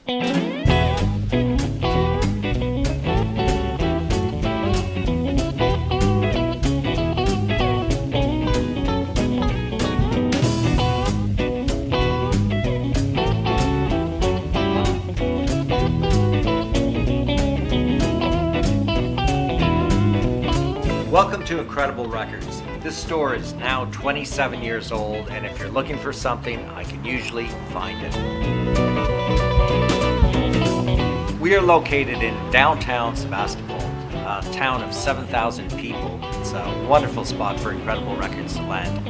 Welcome to Incredible Records. This store is now 27 years old, and if you're looking for something, I can usually find it. We are located in downtown Sebastopol, a town of 7,000 people. It's a wonderful spot for Incredible Records to land.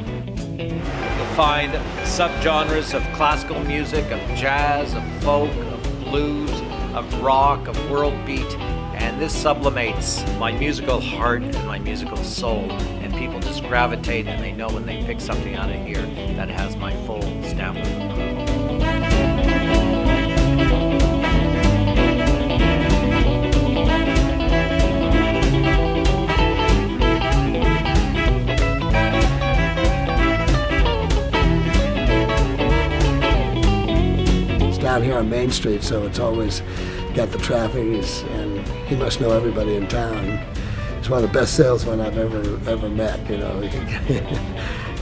You'll find subgenres of classical music, of jazz, of folk, of blues, of rock, of world beat. And this sublimates my musical heart and my musical soul, and people just gravitate, and they know when they pick something out of here that has my full stamp of approval. It's down here on Main Street, so it's always got the traffic, and he must know everybody in town. He's one of the best salesmen I've ever met. You know,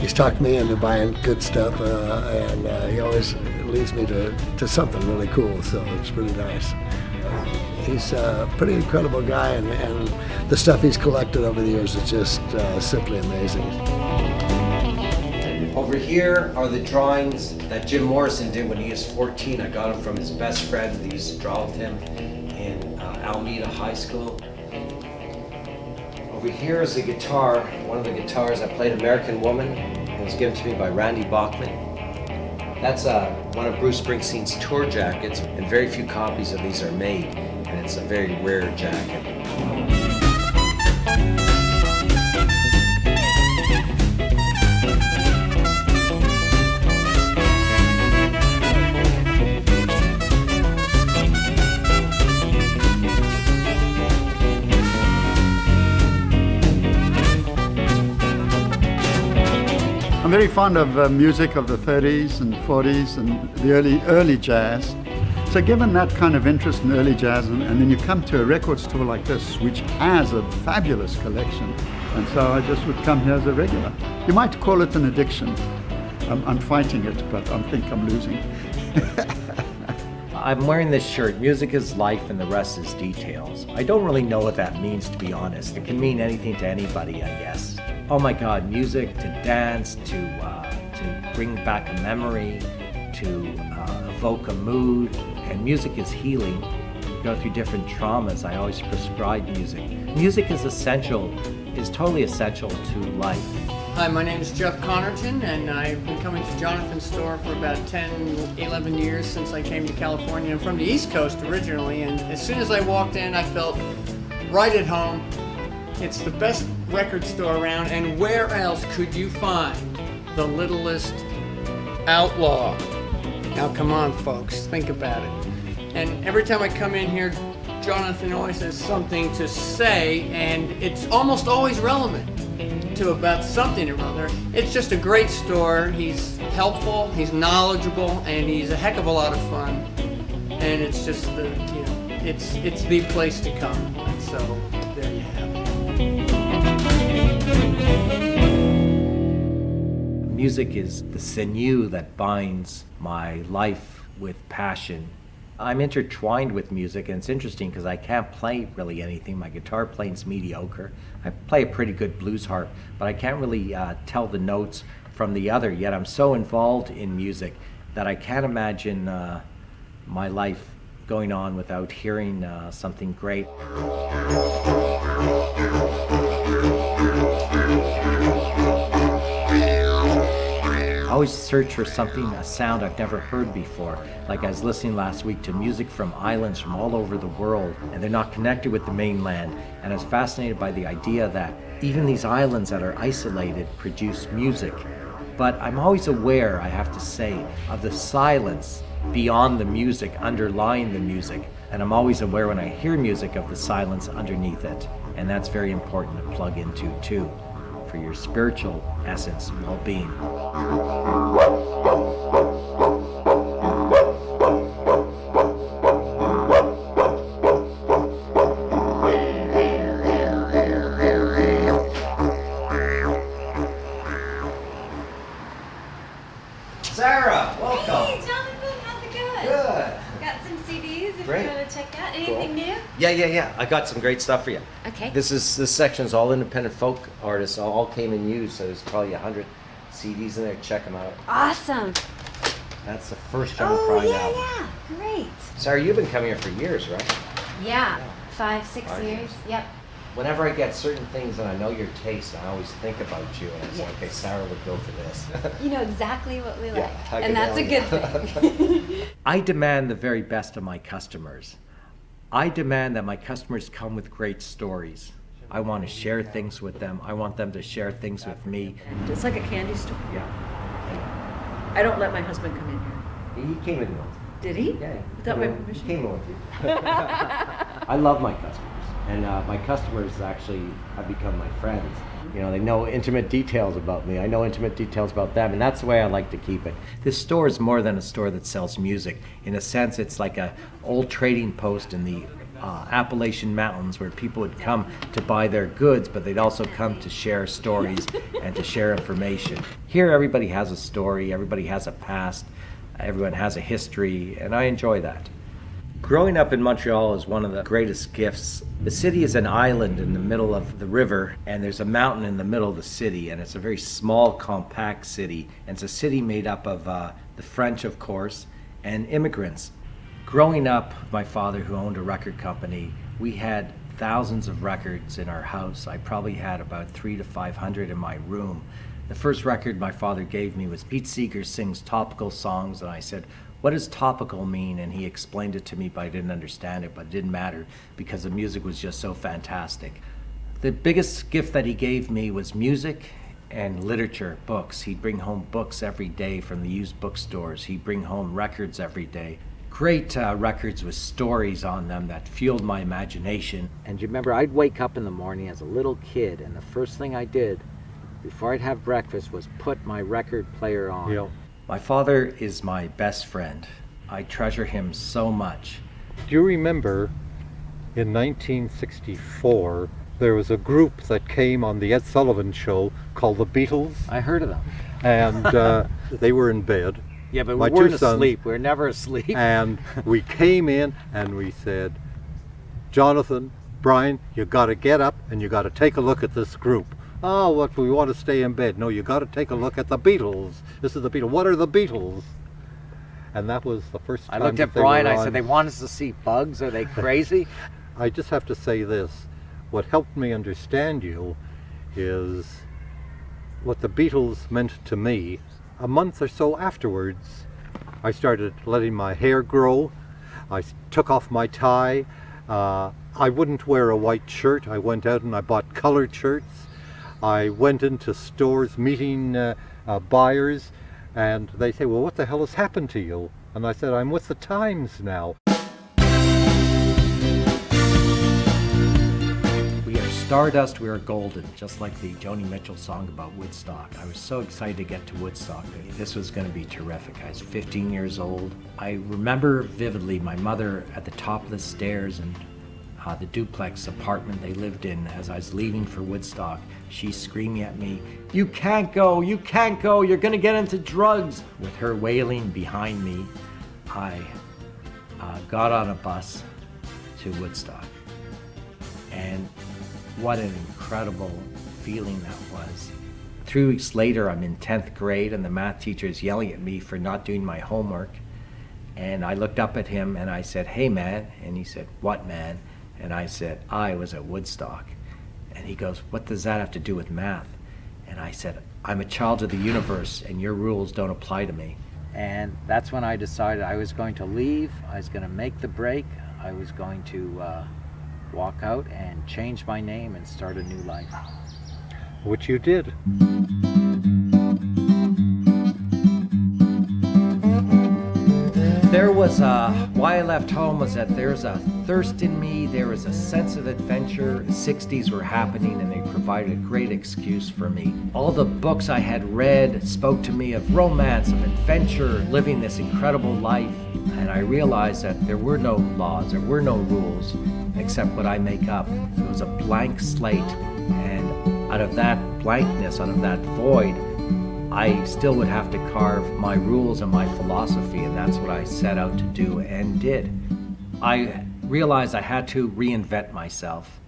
he's talked me into buying good stuff, and he always leads me to something really cool. So it's really nice. He's a pretty incredible guy, and the stuff he's collected over the years is just simply amazing. Over here are the drawings that Jim Morrison did when he was 14. I got them from his best friend that used to draw with him in Alameda High School. Over here is a guitar, one of the guitars I played, American Woman. It was given to me by Randy Bachman. That's one of Bruce Springsteen's tour jackets, and very few copies of these are made, and it's a very rare jacket. I'm very fond of music of the 30s and 40s and the early jazz. So given that kind of interest in early jazz, and then you come to a record store like this, which has a fabulous collection, and so I just would come here as a regular. You might call it an addiction. I'm fighting it, but I think I'm losing. I'm wearing this shirt, music is life and the rest is details. I don't really know what that means, to be honest. It can mean anything to anybody, I guess. Oh my God, music to dance, to bring back a memory, to evoke a mood, and music is healing. You go through different traumas. I always prescribe music. Music is totally essential to life. Hi, my name is Jeff Connerton, and I've been coming to Jonathon's store for about 10, 11 years since I came to California. I'm from the East Coast originally, and as soon as I walked in, I felt right at home. It's the best record store around, and where else could you find the littlest outlaw? Now come on, folks, think about it. And every time I come in here, Jonathon always has something to say, and it's almost always relevant to about something or other. It's just a great store. He's helpful, he's knowledgeable, and he's a heck of a lot of fun. And it's just it's the place to come. And so there you have it. Music is the sinew that binds my life with passion. I'm intertwined with music, and it's interesting because I can't play really anything. My guitar playing's mediocre. I play a pretty good blues harp, but I can't really tell the notes from the other, yet I'm so involved in music that I can't imagine my life going on without hearing something great. I always search for something, a sound I've never heard before. Like I was listening last week to music from islands from all over the world, and they're not connected with the mainland. And I was fascinated by the idea that even these islands that are isolated produce music. But I'm always aware, I have to say, of the silence beyond the music, underlying the music. And I'm always aware when I hear music of the silence underneath it. And that's very important to plug into too, for your spiritual essence and well-being. Sarah, welcome. Hey, Jonathan, how's it going? Good. Got some CDs if Great. you want to check out. Anything new? Yeah. I got some great stuff for you. Okay. This section's all independent folk artists. All came in used, so there's probably 100 CDs in there. Check them out. Awesome. That's the first John Oh, Prine yeah, album. yeah. Great. Sarah, you've been coming here for years, right? Yeah. 5, 6 5 years. years. Yep. Whenever I get certain things and I know your taste, I always think about you and I say, Yes. okay, Sarah would go for this. You know exactly what we Yeah, like. I can And that's a good tell. thing. I demand the very best of my customers. I demand that my customers come with great stories. I want to share things with them. I want them to share things with me. It's like a candy store. Yeah. I don't let my husband come in here. He came in once. Did he? Yeah. Without my He permission? came in with you. I love my customers. And my customers actually have become my friends. You know, they know intimate details about me. I know intimate details about them, and that's the way I like to keep it. This store is more than a store that sells music. In a sense, it's like a old trading post in the Appalachian Mountains where people would come to buy their goods, but they'd also come to share stories and to share information. Here, everybody has a story, everybody has a past, everyone has a history, and I enjoy that. Growing up in Montreal is one of the greatest gifts. The city is an island in the middle of the river, and there's a mountain in the middle of the city, and it's a very small, compact city. And it's a city made up of the French, of course, and immigrants. Growing up, my father, who owned a record company, we had thousands of records in our house. I probably had about 300 to 500 in my room. The first record my father gave me was Pete Seeger Sings Topical Songs, and I said, what does topical mean? And he explained it to me, but I didn't understand it, but it didn't matter because the music was just so fantastic. The biggest gift that he gave me was music and literature, books. He'd bring home books every day from the used bookstores. He'd bring home records every day. Great records with stories on them that fueled my imagination. And you remember, I'd wake up in the morning as a little kid, and the first thing I did before I'd have breakfast was put my record player on. Yeah. My father is my best friend. I treasure him so much. Do you remember in 1964 there was a group that came on the Ed Sullivan Show called the Beatles, I heard of them. and they were in bed. Yeah, but My we weren't two sons- asleep. We were never asleep. And we came in and we said, Jonathan, Brian, you got to get up and you got to take a look at this group. Oh, what, we want to stay in bed. No, you got to take a look at the Beatles. This is the Beatles. What are the Beatles? And that was the first time I looked that at they Brian, were I on. said, they want us to see bugs? Are they crazy? I just have to say this. What helped me understand you is what the Beatles meant to me. A month or so afterwards, I started letting my hair grow. I took off my tie. I wouldn't wear a white shirt. I went out and I bought colored shirts. I went into stores meeting buyers, and they say, well, what the hell has happened to you? And I said, I'm with the times now. We are stardust, we are golden, just like the Joni Mitchell song about Woodstock. I was so excited to get to Woodstock. This was going to be terrific. I was 15 years old. I remember vividly my mother at the top of the stairs and the duplex apartment they lived in as I was leaving for Woodstock. She's screaming at me, you can't go, you're gonna get into drugs. With her wailing behind me, I got on a bus to Woodstock. And what an incredible feeling that was. 3 weeks later, I'm in 10th grade and the math teacher is yelling at me for not doing my homework. And I looked up at him and I said, hey man, and he said, what man? And I said, I was at Woodstock. And he goes, what does that have to do with math? And I said, I'm a child of the universe and your rules don't apply to me. And that's when I decided I was going to leave, I was going to make the break, I was going to walk out and change my name and start a new life. Which you did. There was why I left home was that there's a thirst in me, there was a sense of adventure. The 60s were happening and they provided a great excuse for me. All the books I had read spoke to me of romance, of adventure, living this incredible life. And I realized that there were no laws, there were no rules, except what I make up. It was a blank slate, and out of that blankness, out of that void, I still would have to carve my rules and my philosophy, and that's what I set out to do and did. I realized I had to reinvent myself,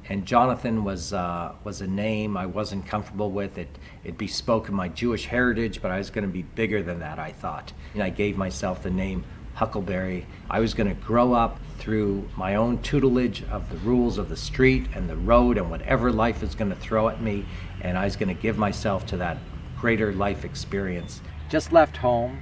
and Jonathon was a name I wasn't comfortable with. It bespoke my Jewish heritage, but I was going to be bigger than that, I thought. And I gave myself the name Huckleberry. I was going to grow up through my own tutelage of the rules of the street and the road and whatever life is going to throw at me, and I was going to give myself to that greater life experience. Just left home,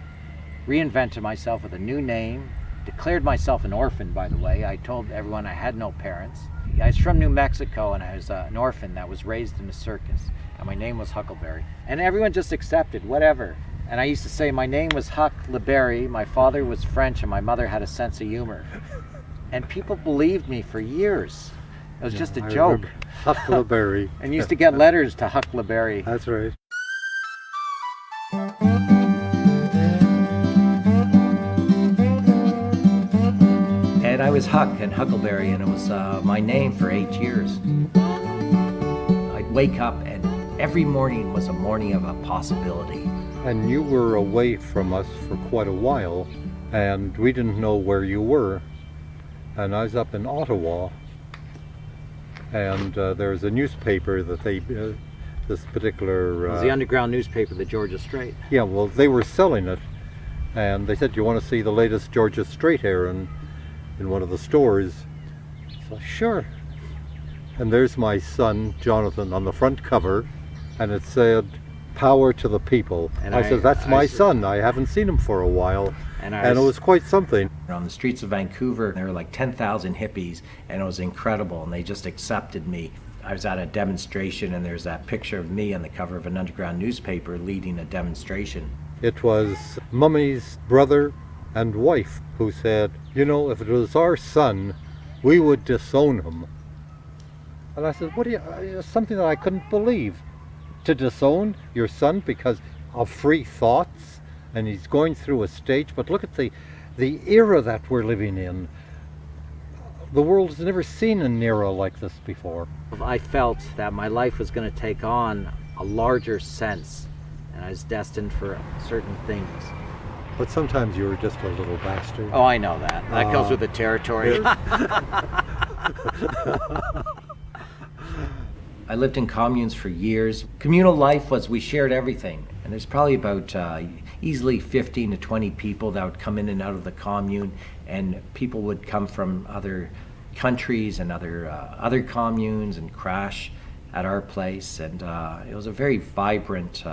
reinvented myself with a new name, declared myself an orphan, by the way. I told everyone I had no parents. I was from New Mexico, and I was an orphan that was raised in a circus, and my name was Huckleberry. And everyone just accepted, whatever. And I used to say my name was Huck LeBerry, my father was French, and my mother had a sense of humor. And people believed me for years. It was just a joke. Huck LeBerry. And used to get letters to Huck LeBerry. That's right. And I was Huck and Huckleberry, and it was my name for 8 years. I'd wake up, and every morning was a morning of a possibility. And you were away from us for quite a while, and we didn't know where you were. And I was up in Ottawa, and there's a newspaper that they, this particular... It was the underground newspaper, the Georgia Straight. Yeah, well, they were selling it, and they said, "You want to see the latest Georgia Straight here in one of the stores?" So, sure. And there's my son, Jonathon, on the front cover, and it said, "Power to the people." And I said, "That's my son. I haven't seen him for a while." And it was quite something. On the streets of Vancouver, there were like 10,000 hippies, and it was incredible, and they just accepted me. I was at a demonstration, and there's that picture of me on the cover of an underground newspaper leading a demonstration. It was Mummy's brother and wife who said, "You know, if it was our son, we would disown him." And I said, "What do you, something that I couldn't believe. To disown your son because of free thoughts, and he's going through a stage, but look at the era that we're living in. The world has never seen an era like this before." I felt that my life was going to take on a larger sense, and I was destined for certain things. But sometimes you were just a little bastard. Oh, I know that. That goes with the territory. I lived in communes for years. Communal life was, we shared everything. And there's probably about easily 15 to 20 people that would come in and out of the commune, and people would come from other countries and other communes and crash at our place. And it was a very vibrant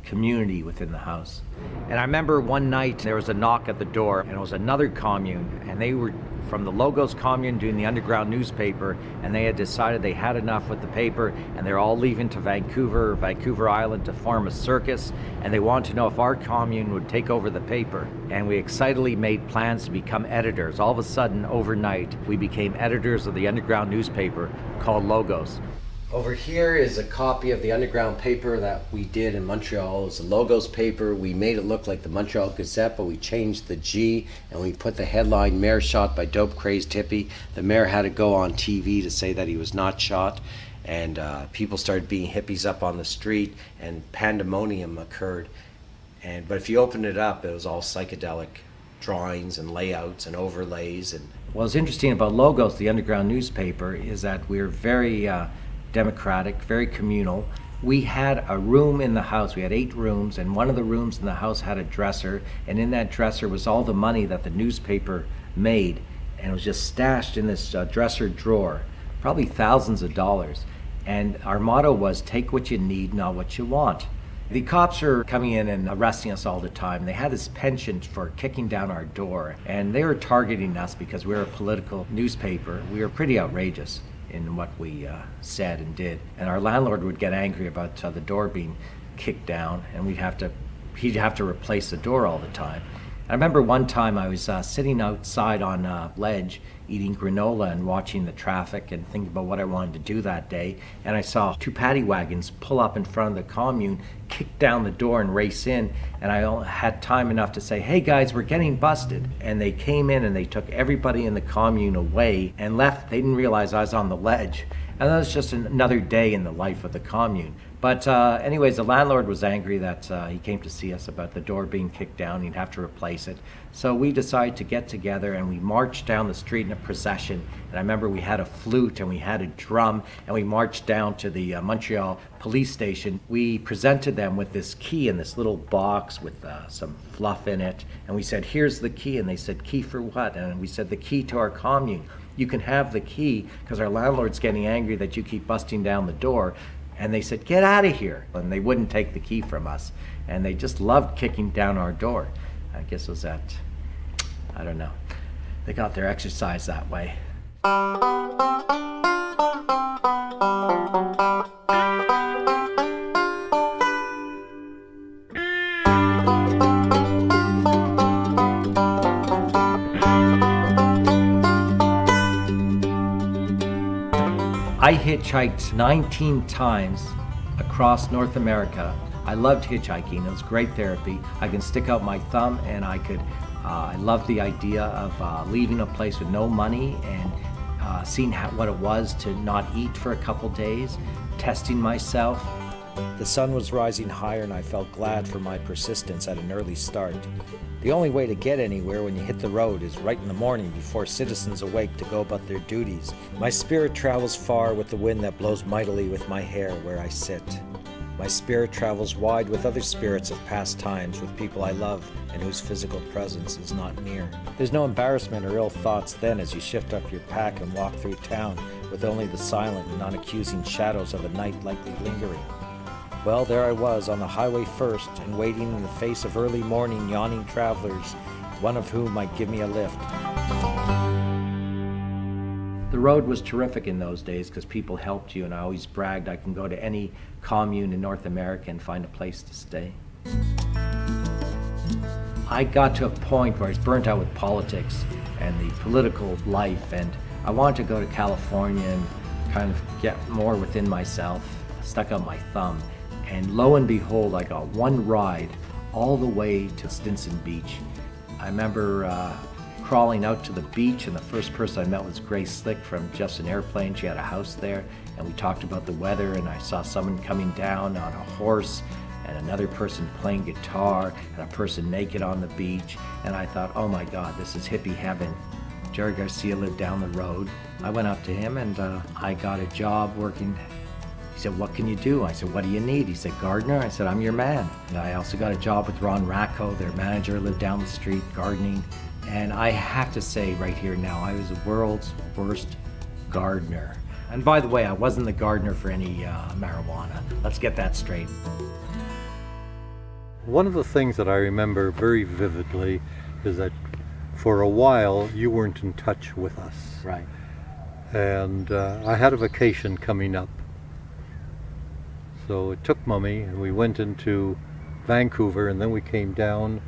community within the house. And I remember one night there was a knock at the door, and it was another commune, and they were from the Logos commune doing the underground newspaper, and they had decided they had enough with the paper, and they're all leaving to Vancouver Island to form a circus, and they wanted to know if our commune would take over the paper. And we excitedly made plans to become editors. All of a sudden, overnight, we became editors of the underground newspaper called Logos. Over here is a copy of the underground paper that we did in Montreal. It was the Logos paper. We made it look like the Montreal Gazette, but we changed the G, and we put the headline, "Mayor shot by dope crazed hippie." The mayor had to go on TV to say that he was not shot, and people started being hippies up on the street, and pandemonium occurred. But if you open it up, it was all psychedelic drawings and layouts and overlays. And what's interesting about Logos, the underground newspaper, is that we're very democratic, very communal. We had a room in the house. We had 8 rooms, and one of the rooms in the house had a dresser, and in that dresser was all the money that the newspaper made, and it was just stashed in this dresser drawer, probably thousands of dollars. And our motto was, "Take what you need, not what you want." The cops are coming in and arresting us all the time. They had this penchant for kicking down our door, and they were targeting us because we were a political newspaper. We were pretty outrageous in what we said and did, and our landlord would get angry about the door being kicked down, and he'd have to replace the door all the time. I remember one time I was sitting outside on a ledge eating granola and watching the traffic and thinking about what I wanted to do that day, and I saw 2 paddy wagons pull up in front of the commune, kick down the door and race in, and I only had time enough to say, "Hey guys, we're getting busted." And they came in and they took everybody in the commune away and left. They didn't realize I was on the ledge. And that was just another day in the life of the commune. But anyways, the landlord was angry that he came to see us about the door being kicked down. He'd have to replace it. So we decided to get together and we marched down the street in a procession. And I remember we had a flute and we had a drum and we marched down to the Montreal police station. We presented them with this key in this little box with some fluff in it. And we said, here's the key. And they said, key for what? And we said, the key to our commune. You can have the key because our landlord's getting angry that you keep busting down the door. And they said, get out of here. And they wouldn't take the key from us. And they just loved kicking down our door. I guess it was that, I don't know. They got their exercise that way. I hitchhiked 19 times across North America. I loved hitchhiking. It was great therapy. I can stick out my thumb and I loved the idea of leaving a place with no money and seeing what it was to not eat for a couple days, testing myself. The sun was rising higher and I felt glad for my persistence at an early start. The only way to get anywhere when you hit the road is right in the morning before citizens awake to go about their duties. My spirit travels far with the wind that blows mightily with my hair where I sit. My spirit travels wide with other spirits of past times, with people I love and whose physical presence is not near. There's no embarrassment or ill thoughts then as you shift up your pack and walk through town with only the silent and unaccusing shadows of a night lightly lingering. Well, there I was on the highway first and waiting in the face of early morning yawning travelers, one of whom might give me a lift. The road was terrific in those days because people helped you, and I always bragged I can go to any commune in North America and find a place to stay. I got to a point where I was burnt out with politics and the political life, and I wanted to go to California and kind of get more within myself. I stuck out my thumb. And lo and behold, I got one ride all the way to Stinson Beach. I remember crawling out to the beach, and the first person I met was Grace Slick from Just an Airplane. She had a house there, and we talked about the weather, and I saw someone coming down on a horse, and another person playing guitar, and a person naked on the beach. And I thought, oh my God, this is hippie heaven. Jerry Garcia lived down the road. I went up to him, and I got a job working. He said, what can you do? I said, what do you need? He said, gardener. I said, I'm your man. And I also got a job with Ron Racco, their manager, lived down the street gardening. And I have to say right here now, I was the world's worst gardener. And by the way, I wasn't the gardener for any marijuana. Let's get that straight. One of the things that I remember very vividly is that for a while you weren't in touch with us. Right. And I had a vacation coming up. So it took Mummy and we went into Vancouver and then we came down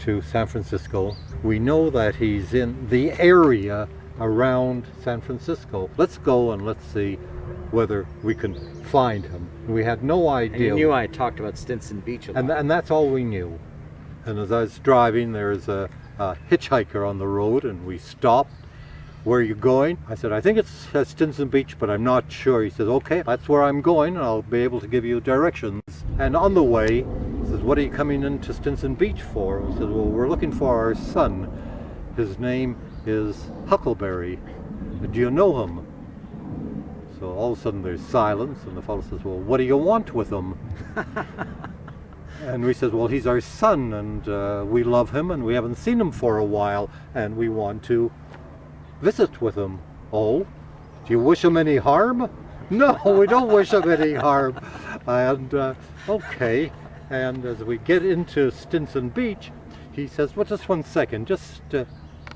to San Francisco. We know that he's in the area around San Francisco. Let's go and let's see whether we can find him. We had no idea. And you knew I had talked about Stinson Beach a lot. And that's all we knew. And as I was driving, there's a hitchhiker on the road and we stopped. Where are you going? I said, I think it's Stinson Beach, but I'm not sure. He says, okay, that's where I'm going, and I'll be able to give you directions. And on the way, he says, what are you coming into Stinson Beach for? I said, well, we're looking for our son. His name is Huckleberry. Do you know him? So all of a sudden there's silence, and the fellow says, well, what do you want with him? And we said, well, he's our son, and we love him, and we haven't seen him for a while, and we want to visit with him. Oh, do you wish him any harm? No, we don't wish him any harm. And okay, and as we get into Stinson Beach, he says, well, just 1 second, just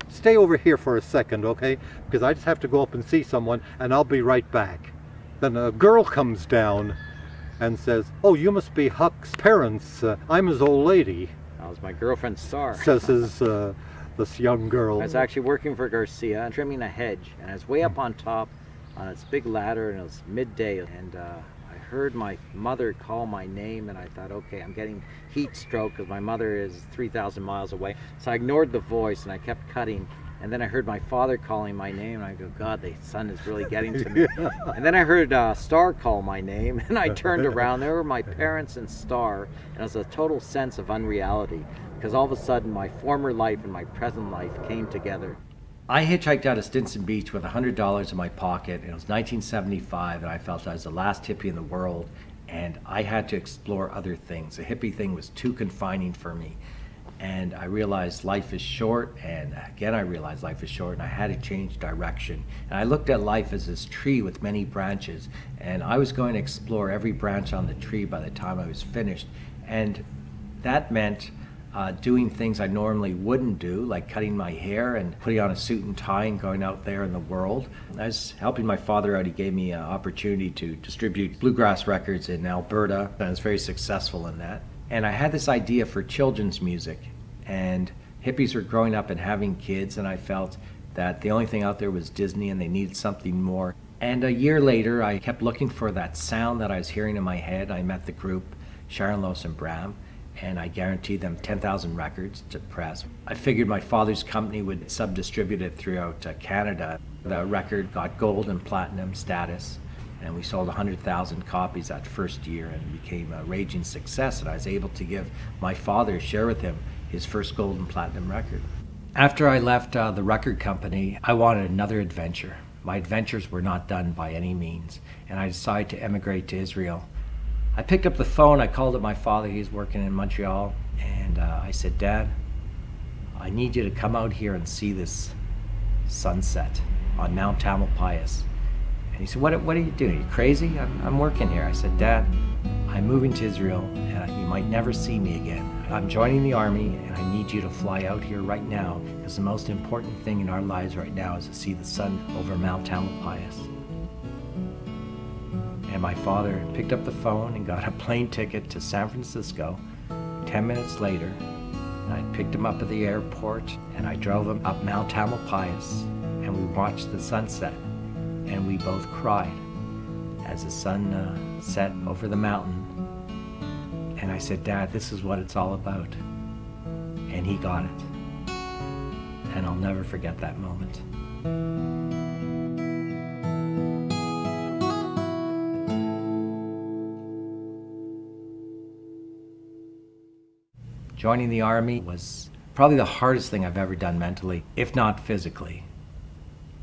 stay over here for a second, okay? Because I just have to go up and see someone, and I'll be right back. Then a girl comes down and says, oh, you must be Huck's parents. I'm his old lady. That was my girlfriend, Star. Says this young girl. I was actually working for Garcia and trimming a hedge, and I was way up on top on this big ladder, and it was midday, and I heard my mother call my name, and I thought, okay, I'm getting heat stroke because my mother is 3,000 miles away. So I ignored the voice and I kept cutting, And then I heard my father calling my name, and I go, God, the sun is really getting to me. And then I heard Star call my name, and I turned around. There were my parents and Star, and it was a total sense of unreality, because all of a sudden my former life and my present life came together. I hitchhiked out of Stinson Beach with $100 in my pocket. It was 1975, and I felt I was the last hippie in the world, and I had to explore other things. The hippie thing was too confining for me. And I realized life is short, and again I realized life is short, and I had to change direction. And I looked at life as this tree with many branches, and I was going to explore every branch on the tree by the time I was finished. And that meant doing things I normally wouldn't do, like cutting my hair and putting on a suit and tie and going out there in the world. I was helping my father out. He gave me an opportunity to distribute bluegrass records in Alberta, and I was very successful in that. And I had this idea for children's music, and hippies were growing up and having kids, and I felt that the only thing out there was Disney and they needed something more. And a year later, I kept looking for that sound that I was hearing in my head. I met the group, Sharon Lois and Bram, and I guaranteed them 10,000 records to press. I figured my father's company would sub-distribute it throughout Canada. The record got gold and platinum status, and we sold 100,000 copies that first year, and it became a raging success, and I was able to give my father, share with him, his first gold and platinum record. After I left the record company, I wanted another adventure. My adventures were not done by any means, and I decided to emigrate to Israel. I picked up the phone, I called up my father, he's working in Montreal, and I said, Dad, I need you to come out here and see this sunset on Mount Tamalpais. And he said, what are you doing? Are you crazy? I'm working here. I said, Dad, I'm moving to Israel, and you might never see me again. I'm joining the army, and I need you to fly out here right now, because the most important thing in our lives right now is to see the sun over Mount Tamalpais. And my father picked up the phone and got a plane ticket to San Francisco. 10 minutes later, I picked him up at the airport, and I drove him up Mount Tamalpais, and we watched the sunset. And we both cried as the sun set over the mountain. And I said, Dad, this is what it's all about. And he got it. And I'll never forget that moment. Joining the army was probably the hardest thing I've ever done mentally, if not physically.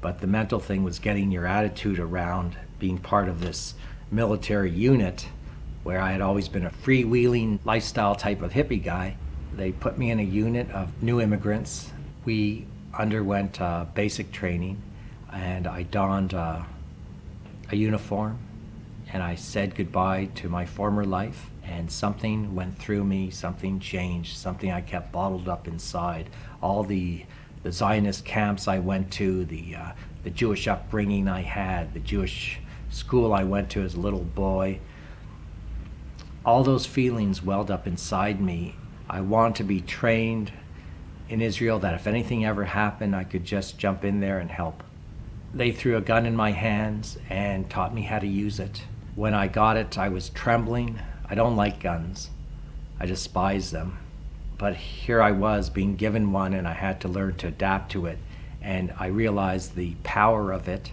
But the mental thing was getting your attitude around being part of this military unit where I had always been a freewheeling lifestyle type of hippie guy. They put me in a unit of new immigrants. We underwent basic training, and I donned a uniform, and I said goodbye to my former life, and something went through me, something changed, something I kept bottled up inside. All the Zionist camps I went to, the Jewish upbringing I had, the Jewish school I went to as a little boy, all those feelings welled up inside me. I wanted to be trained in Israel, that if anything ever happened, I could just jump in there and help. They threw a gun in my hands and taught me how to use it. When I got it, I was trembling. I don't like guns. I despise them. But here I was being given one, and I had to learn to adapt to it. And I realized the power of it.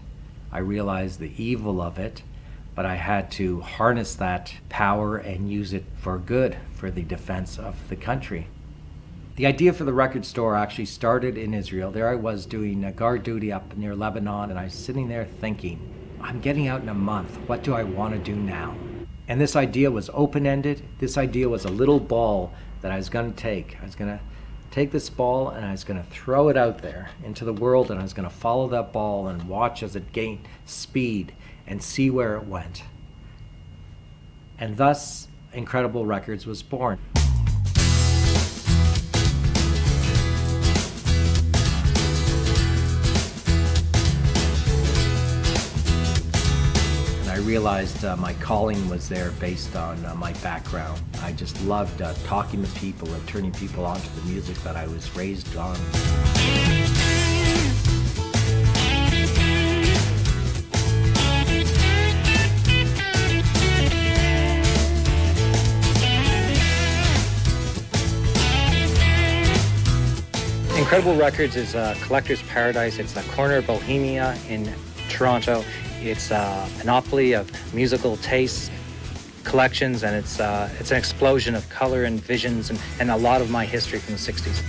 I realized the evil of it. But I had to harness that power and use it for good, for the defense of the country. The idea for the record store actually started in Israel. There I was doing guard duty up near Lebanon, and I was sitting there thinking, I'm getting out in a month. What do I want to do now? And this idea was open-ended. This idea was a little ball that I was going to take. I was going to take this ball and I was going to throw it out there into the world, and I was going to follow that ball and watch as it gained speed and see where it went. And thus, Incredible Records was born. I realized my calling was there based on my background. I just loved talking to people and turning people on to the music that I was raised on. Incredible Records is a collector's paradise. It's a corner of Bohemia in Toronto. It's a panoply of musical tastes, collections, and it's an explosion of color and visions and a lot of my history from the 60s.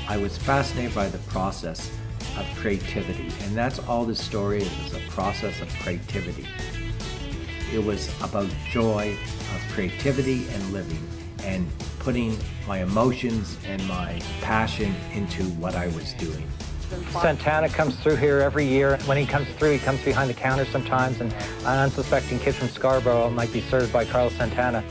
I was fascinated by the process of creativity, and that's all this story is a process of creativity. It was about joy of creativity and living and putting my emotions and my passion into what I was doing. Santana comes through here every year. When he comes through, he comes behind the counter sometimes, and an unsuspecting kid from Scarborough might be served by Carlos Santana.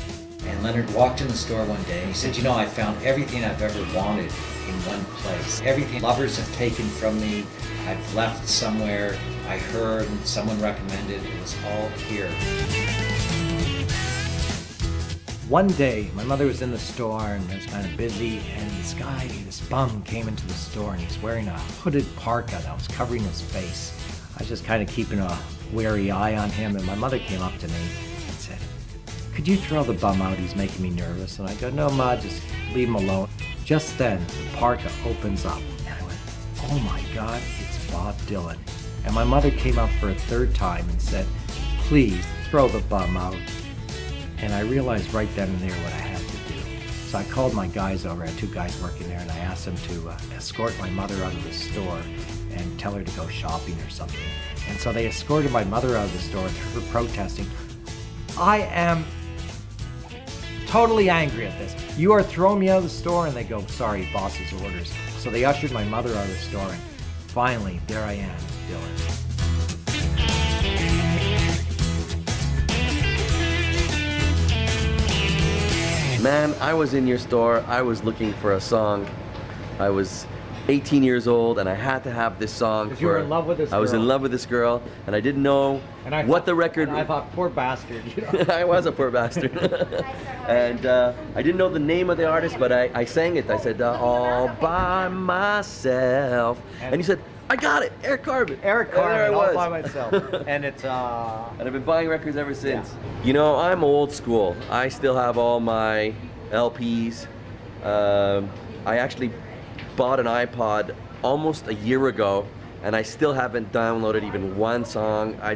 And Leonard walked in the store one day and he said, you know, I found everything I've ever wanted in one place. Everything lovers have taken from me, I've left somewhere, I heard, someone recommended, it was all here. One day, my mother was in the store and it was kind of busy, and this bum came into the store and he's wearing a hooded parka that was covering his face. I was just kind of keeping a wary eye on him, and my mother came up to me and said, could you throw the bum out? He's making me nervous. And I go, no, Ma, just leave him alone. Just then, the parka opens up, and I went, oh my God, it's Bob Dylan. And my mother came up for a third time and said, please throw the bum out. And I realized right then and there what I had to do. So I called my guys over, I had 2 guys working there, and I asked them to escort my mother out of the store and tell her to go shopping or something. And so they escorted my mother out of the store, and her protesting. I am totally angry at this. You are throwing me out of the store. And they go, sorry, boss's orders. So they ushered my mother out of the store, and finally, there I am, Dylan. Man, I was in your store, I was looking for a song. I was 18 years old and I had to have this song. Because you were in love with this girl. I was in love with this girl and I didn't know what the record... And I thought, poor bastard. You know? I was a poor bastard. And I didn't know the name of the artist, but I sang it. I said, all by myself. And you said, I got it, Eric Carmen. Eric Carmen, all by myself. And it's... And I've been buying records ever since. Yeah. You know, I'm old school. I still have all my LPs. I actually bought an iPod almost a year ago, and I still haven't downloaded even one song. I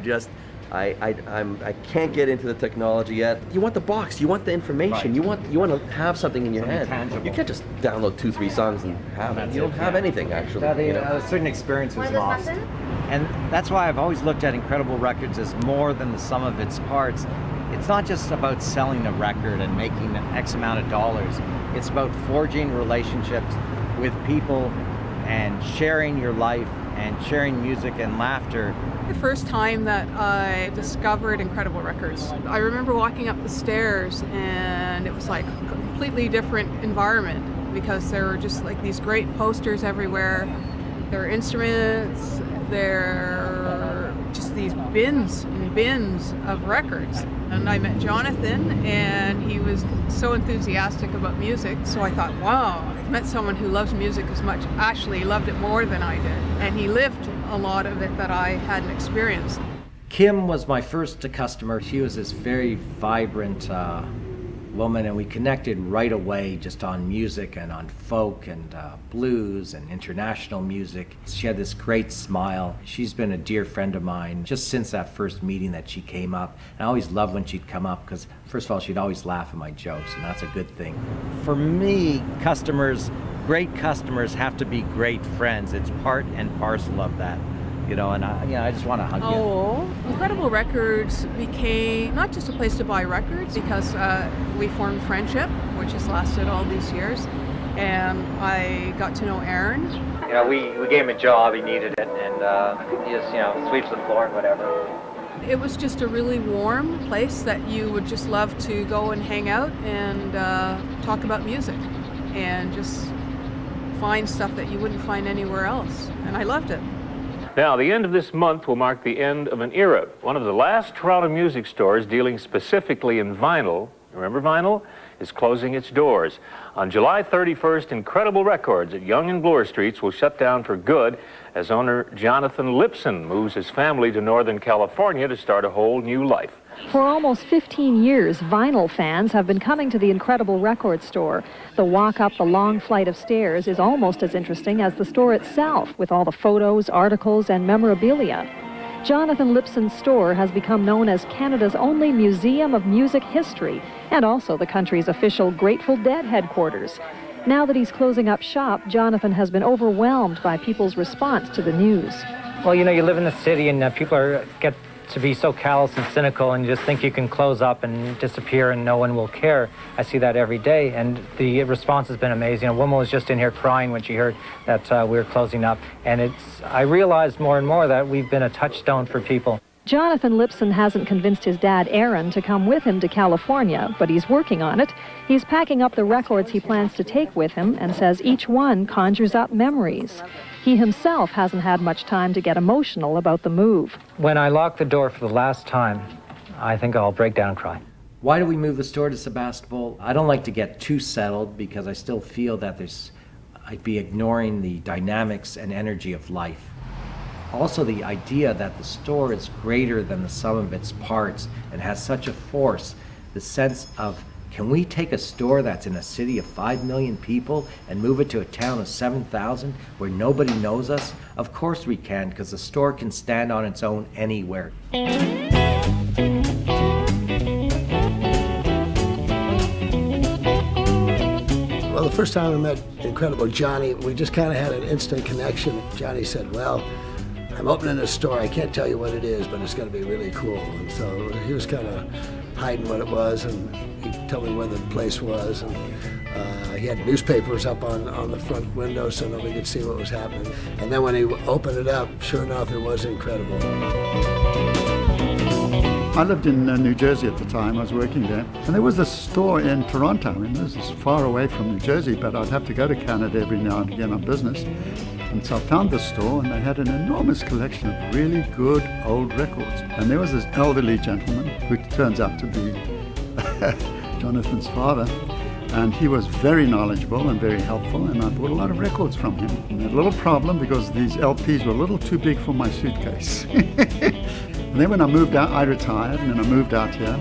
can't get into the technology yet. You want the box, you want the information, right. you want to have something in your head. Tangible. You can't just download 2-3 songs and have it. You don't have anything actually. A certain experience is lost. And that's why I've always looked at Incredible Records as more than the sum of its parts. It's not just about selling a record and making X amount of dollars. It's about forging relationships with people and sharing your life and sharing music and laughter. The first time that I discovered Incredible Records, I remember walking up the stairs and it was like a completely different environment because there were just like these great posters everywhere. There were instruments, there were just these bins and bins of records. And I met Jonathan and he was so enthusiastic about music, so I thought, wow, I've met someone who loves music as much, actually loved it more than I did. And he lived a lot of it that I hadn't experienced. Kim was my first customer. She was this very vibrant woman, and we connected right away just on music and on folk and blues and international music. She had this great smile. She's been a dear friend of mine just since that first meeting that she came up. And I always loved when she'd come up because, first of all, she'd always laugh at my jokes, and that's a good thing. For me, great customers have to be great friends. It's part and parcel of that. You know, and I just want to hug you. Oh, Incredible Records became not just a place to buy records because we formed friendship, which has lasted all these years, and I got to know Aaron. You know, we gave him a job, he needed it, and he just, sweeps the floor and whatever. It was just a really warm place that you would just love to go and hang out and talk about music and just find stuff that you wouldn't find anywhere else, and I loved it. Now, the end of this month will mark the end of an era. One of the last Toronto music stores dealing specifically in vinyl, remember vinyl, is closing its doors. On July 31st, Incredible Records at Yonge and Bloor Streets will shut down for good as owner Jonathon Lipsin moves his family to Northern California to start a whole new life. For almost 15 years, vinyl fans have been coming to the Incredible Record store. The walk up the long flight of stairs is almost as interesting as the store itself, with all the photos, articles, and memorabilia. Jonathon Lipsin's store has become known as Canada's only museum of music history, and also the country's official Grateful Dead headquarters. Now that he's closing up shop, Jonathon has been overwhelmed by people's response to the news. Well, you know, you live in the city and people get to be so callous and cynical and just think you can close up and disappear and no one will care. I see that every day, and the response has been amazing. A woman was just in here crying when she heard that we were closing up, and I realized more and more that we've been a touchstone for people. Jonathon Lipsin hasn't convinced his dad, Aaron, to come with him to California, but he's working on it. He's packing up the records he plans to take with him and says each one conjures up memories. He himself hasn't had much time to get emotional about the move. When I lock the door for the last time, I think I'll break down and cry. Why do we move the store to Sebastopol? I don't like to get too settled because I still feel that I'd be ignoring the dynamics and energy of life. Also, the idea that the store is greater than the sum of its parts and has such a force, the sense of, can we take a store that's in a city of 5 million people and move it to a town of 7,000 where nobody knows us? Of course we can, because the store can stand on its own anywhere. Well, the first time I met Incredible Johnny, we just kind of had an instant connection. Johnny said, well, I'm opening a store. I can't tell you what it is, but it's going to be really cool. And so he was kind of hiding what it was, and he'd tell me where the place was. And he had newspapers up on the front window so nobody could see what was happening. And then when he opened it up, sure enough, it was incredible. I lived in New Jersey at the time. I was working there. And there was a store in Toronto. I mean, this is far away from New Jersey, but I'd have to go to Canada every now and again on business. And so I found this store, and they had an enormous collection of really good old records. And there was this elderly gentleman who turns out to be Jonathon's father. And he was very knowledgeable and very helpful, and I bought a lot of records from him. And I had a little problem because these LPs were a little too big for my suitcase. And then when I moved out, I retired, and then I moved out here,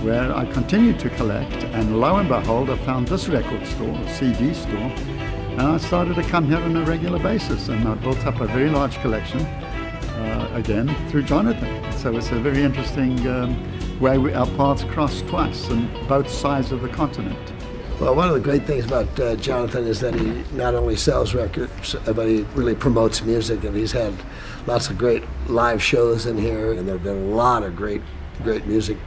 where I continued to collect, and lo and behold, I found this record store, a CD store, and I started to come here on a regular basis, and I built up a very large collection, again, through Jonathon. So it's a very interesting way our paths crossed twice on both sides of the continent. Well, one of the great things about Jonathon is that he not only sells records, but he really promotes music, and he's had lots of great live shows in here, and there have been a lot of great music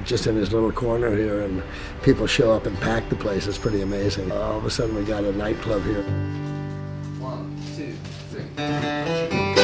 just in his little corner here, and people show up and pack the place. It's pretty amazing. All of a sudden we got a nightclub here. 1, 2, 3.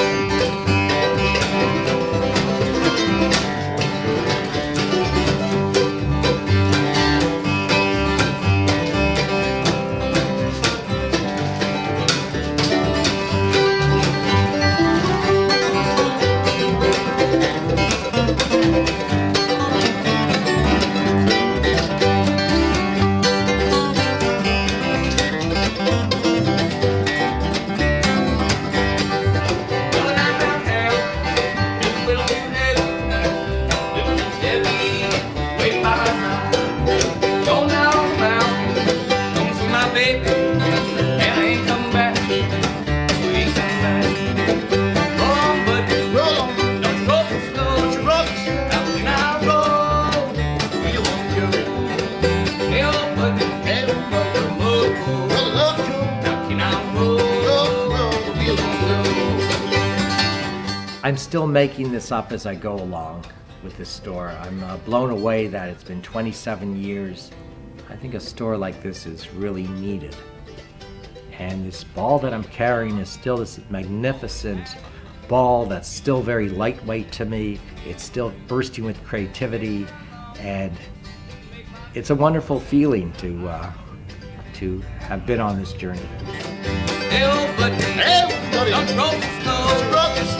I'm still making this up as I go along with this store. I'm blown away that it's been 27 years. I think a store like this is really needed. And this ball that I'm carrying is still this magnificent ball that's still very lightweight to me. It's still bursting with creativity, and it's a wonderful feeling to have been on this journey. Hey, oh, buddy, don't roll the snow.